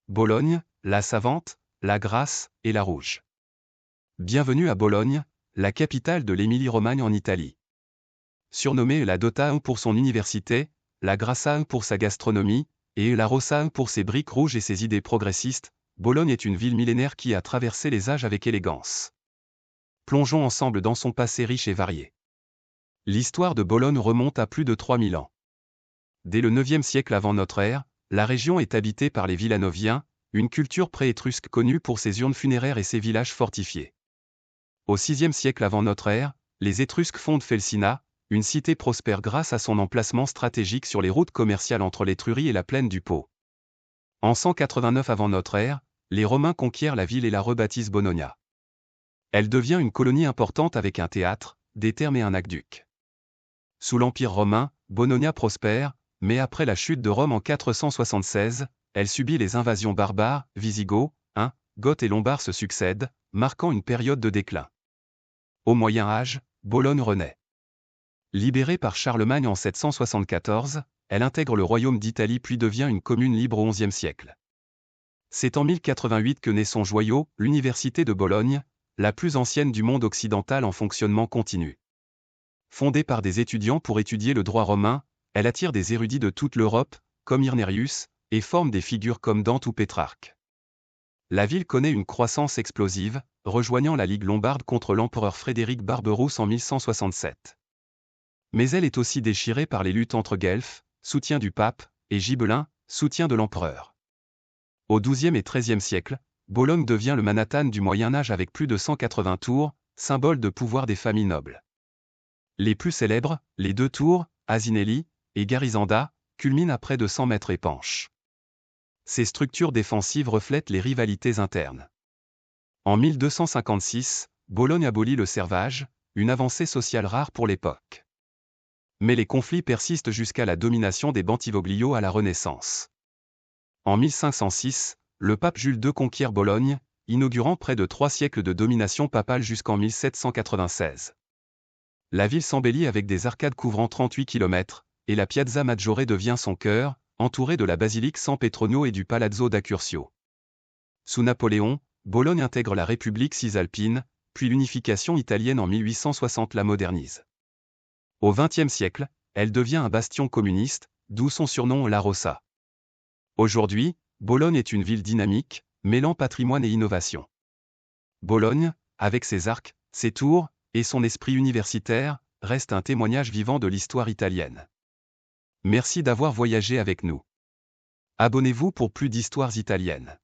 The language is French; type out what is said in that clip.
Bologne, la Savante, la Grasse et la Rouge. Bienvenue à Bologne, la capitale de l'Émilie-Romagne en Italie. Surnommée la Dota pour son université, la Grassa pour sa gastronomie, et la Rossa pour ses briques rouges et ses idées progressistes, Bologne est une ville millénaire qui a traversé les âges avec élégance. Plongeons ensemble dans son passé riche et varié. L'histoire de Bologne remonte à plus de 3000 ans. Dès le 9e siècle avant notre ère, la région est habitée par les Villanoviens, une culture pré-étrusque connue pour ses urnes funéraires et ses villages fortifiés. Au 6e siècle avant notre ère, les Étrusques fondent Felsina, une cité prospère grâce à son emplacement stratégique sur les routes commerciales entre l'Étrurie et la plaine du Pô. En 189 avant notre ère, les Romains conquièrent la ville et la rebaptisent Bononia. Elle devient une colonie importante avec un théâtre, des thermes et un aqueduc. Sous l'Empire romain, Bononia prospère, mais après la chute de Rome en 476, elle subit les invasions barbares, Visigoths, Goths et Lombards se succèdent, marquant une période de déclin. Au Moyen Âge, Bologne renaît. Libérée par Charlemagne en 774, elle intègre le royaume d'Italie puis devient une commune libre au XIe siècle. C'est en 1088 que naît son joyau, l'Université de Bologne, la plus ancienne du monde occidental en fonctionnement continu. Fondée par des étudiants pour étudier le droit romain, elle attire des érudits de toute l'Europe, comme Irnerius, et forme des figures comme Dante ou Pétrarque. La ville connaît une croissance explosive, rejoignant la Ligue lombarde contre l'empereur Frédéric Barberousse en 1167. Mais elle est aussi déchirée par les luttes entre Guelfes, soutien du pape, et Gibelins, soutien de l'empereur. Au XIIe et XIIIe siècle, Bologne devient le Manhattan du Moyen Âge avec plus de 180 tours, symbole de pouvoir des familles nobles. Les plus célèbres, les deux tours, Asinelli et Garisenda, culminent à près de 100 mètres épanches. Ces structures défensives reflètent les rivalités internes. En 1256, Bologne abolit le servage, une avancée sociale rare pour l'époque. Mais les conflits persistent jusqu'à la domination des Bentivoglio à la Renaissance. En 1506, le pape Jules II conquiert Bologne, inaugurant près de 3 siècles de domination papale jusqu'en 1796. La ville s'embellit avec des arcades couvrant 38 km, et la Piazza Maggiore devient son cœur, entourée de la basilique San Petronio et du Palazzo da Curcio. Sous Napoléon, Bologne intègre la République cisalpine, puis l'unification italienne en 1860 la modernise. Au XXe siècle, elle devient un bastion communiste, d'où son surnom La Rossa. Aujourd'hui, Bologne est une ville dynamique, mêlant patrimoine et innovation. Bologne, avec ses arcs, ses tours, et son esprit universitaire, reste un témoignage vivant de l'histoire italienne. Merci d'avoir voyagé avec nous. Abonnez-vous pour plus d'histoires italiennes.